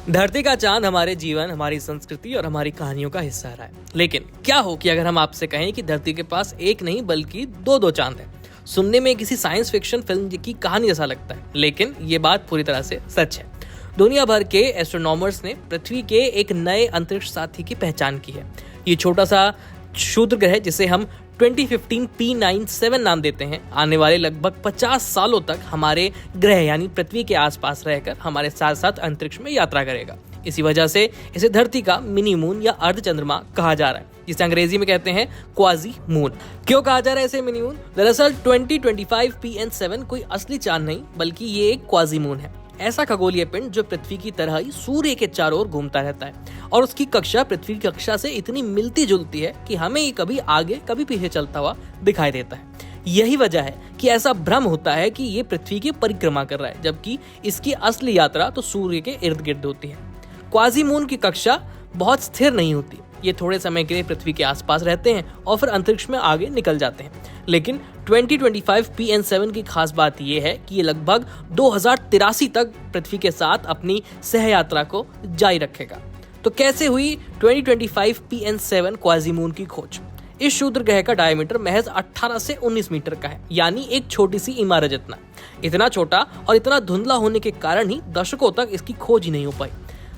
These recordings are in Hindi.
धरती का चांद हमारे जीवन, हमारी संस्कृति और हमारी कहानियों का हिस्सा रहा है। लेकिन क्या हो कि अगर हम आपसे कहें कि धरती के पास एक नहीं बल्कि दो चांद हैं। सुनने में किसी साइंस फिक्शन फिल्म की कहानी जैसा लगता है, लेकिन ये बात पूरी तरह से सच है। दुनिया भर के एस्ट्रोनॉमर्स ने पृथ्वी के एक नए अंतरिक्ष साथी की पहचान की है। ये छोटा सा क्षुद्र ग्रह, जिसे हम 2015 P97 नाम देते हैं, आने वाले लगभग 50 सालों तक हमारे ग्रह यानी पृथ्वी के आसपास रहकर हमारे साथ साथ अंतरिक्ष में यात्रा करेगा। इसी वजह से इसे धरती का मिनी मून या अर्ध चंद्रमा कहा जा रहा है, जिसे अंग्रेजी में कहते हैं क्वाजी मून। क्यों कहा जा रहा है इसे मिनी मून? दरअसल 2025 PN7 कोई असली चांद नहीं, बल्कि ये एक क्वाजी मून है। ऐसा खगोलीय पिंड जो पृथ्वी की तरह ही सूर्य के चारों ओर घूमता रहता है और उसकी कक्षा पृथ्वी की कक्षा से इतनी मिलती जुलती है कि हमें ये कभी आगे कभी पीछे चलता हुआ दिखाई देता है। यही वजह है कि ऐसा भ्रम होता है कि ये पृथ्वी की परिक्रमा कर रहा है, जबकि इसकी असली यात्रा तो सूर्य के इर्द गिर्द होती है। क्वाजी मून की कक्षा बहुत स्थिर नहीं होती। ये थोड़े समय के लिए पृथ्वी के आसपास रहते हैं और फिर अंतरिक्ष में आगे निकल जाते हैं। लेकिन 2025 PN7 की खास बात यह है कि ये लगभग 2083 तक पृथ्वी के साथ अपनी सहयात्रा को जारी रखेगा। तो कैसे हुई 2025 PN7 क्वाजी मून की खोज? इस क्षुद्र ग्रह का डायमीटर महज 18 से 19 मीटर का है, यानी एक छोटी सी इमारत जितना। इतना छोटा और इतना धुंधला होने के कारण ही दशकों तक इसकी खोज ही नहीं हो पाई।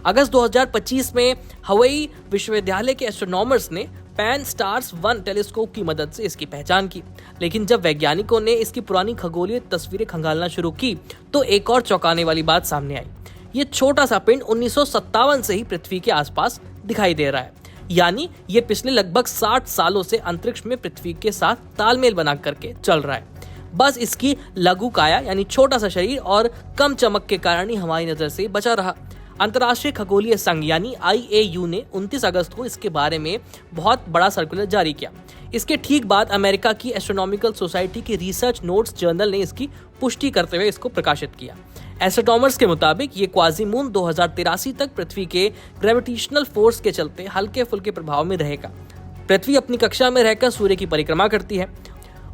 अगस्त 2025 में हवाई विश्वविद्यालय के एस्ट्रोनॉमर्स ने पैन स्टार्स 1 टेलीस्कोप की मदद से इसकी पहचान की। लेकिन जब वैज्ञानिकों ने इसकी पुरानी खगोलीय तस्वीरें खंगालना शुरू की तो एक और चौंकाने वाली बात सामने आई। ये छोटा सा पिंड 1957 से ही पृथ्वी के आसपास दिखाई दे रहा है, यानी ये पिछले लगभग 60 सालों से अंतरिक्ष में पृथ्वी के साथ तालमेल बना करके चल रहा है। बस इसकी लघु काया यानी छोटा सा शरीर और कम चमक के कारण ही हमारी नजर से बचा रहा। अंतर्राष्ट्रीय खगोलीय संघ यानी IAU ने 29 अगस्त को इसके बारे में बहुत बड़ा सर्कुलर जारी किया। इसके ठीक बाद अमेरिका की एस्ट्रोनॉमिकल सोसाइटी की रिसर्च नोट्स जर्नल ने इसकी पुष्टि करते हुए इसको प्रकाशित किया। एस्ट्रोनॉमर्स के मुताबिक ये क्वाजी मून 2083 तक पृथ्वी के ग्रेविटेशनल फोर्स के चलते हल्के फुल्के प्रभाव में रहेगा। पृथ्वी अपनी कक्षा में रहकर सूर्य की परिक्रमा करती है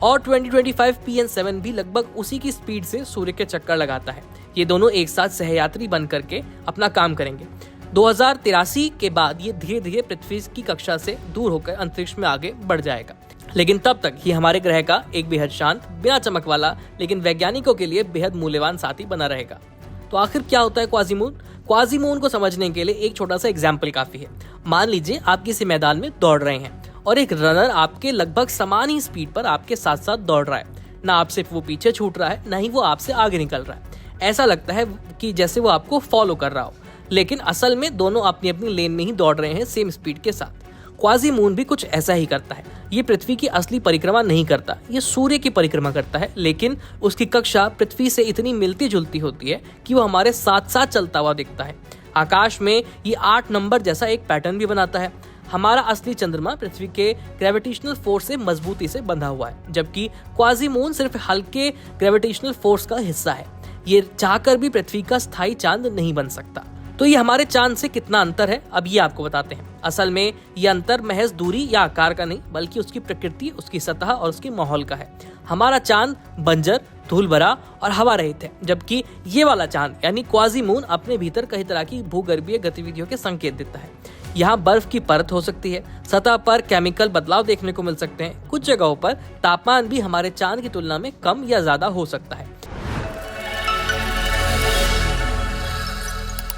और 2025 PN7 भी लगभग उसी की स्पीड से सूर्य के चक्कर लगाता है। ये दोनों एक साथ सहयात्री बन करके अपना काम करेंगे। 2083 के बाद ये धीरे धीरे पृथ्वी की कक्षा से दूर होकर अंतरिक्ष में आगे बढ़ जाएगा। लेकिन तब तक ये हमारे ग्रह का एक बेहद शांत, बिना चमक वाला, लेकिन वैज्ञानिकों के लिए बेहद मूल्यवान साथी बना रहेगा। तो आखिर क्या होता है क्वाजी मून? क्वाजी मून को समझने के लिए एक छोटा सा एग्जाम्पल काफी है। मान लीजिए आप किसी मैदान में दौड़ रहे हैं और एक रनर आपके लगभग समान ही स्पीड पर आपके साथ साथ दौड़ रहा है। ना आपसे वो पीछे छूट रहा है, ना ही वो आपसे आगे निकल रहा है। ऐसा लगता है कि जैसे वो आपको फॉलो कर रहा हो, लेकिन असल में दोनों अपनी अपनी लेन में ही दौड़ रहे हैं सेम स्पीड के साथ। क्वाजी मून भी कुछ ऐसा ही करता है। ये पृथ्वी की असली परिक्रमा नहीं करता, ये सूर्य की परिक्रमा करता है, लेकिन उसकी कक्षा पृथ्वी से इतनी मिलती जुलती होती है कि वो हमारे साथ साथ चलता हुआ दिखता है। आकाश में ये 8 नंबर जैसा एक पैटर्न भी बनाता है। हमारा असली चंद्रमा पृथ्वी के ग्रेविटेशनल फोर्स से मजबूती से बंधा हुआ है, जबकि क्वाजी मून सिर्फ हल्के ग्रेविटेशनल फोर्स का हिस्सा है। ये चाहकर भी पृथ्वी का स्थायी चांद नहीं बन सकता। तो ये हमारे चांद से कितना अंतर है, अब ये आपको बताते हैं। असल में ये अंतर महज दूरी या आकार का नहीं, बल्कि उसकी प्रकृति, उसकी सतह और उसके माहौल का है। हमारा चांद बंजर, धूल भरा और हवा रहित है, जबकि ये वाला चांद यानी क्वाजी मून अपने भीतर कई तरह की भूगर्भीय गतिविधियों के संकेत देता है। यहाँ बर्फ की परत हो सकती है, सतह पर केमिकल बदलाव देखने को मिल सकते हैं। कुछ जगहों पर तापमान भी हमारे चांद की तुलना में कम या ज्यादा हो सकता है।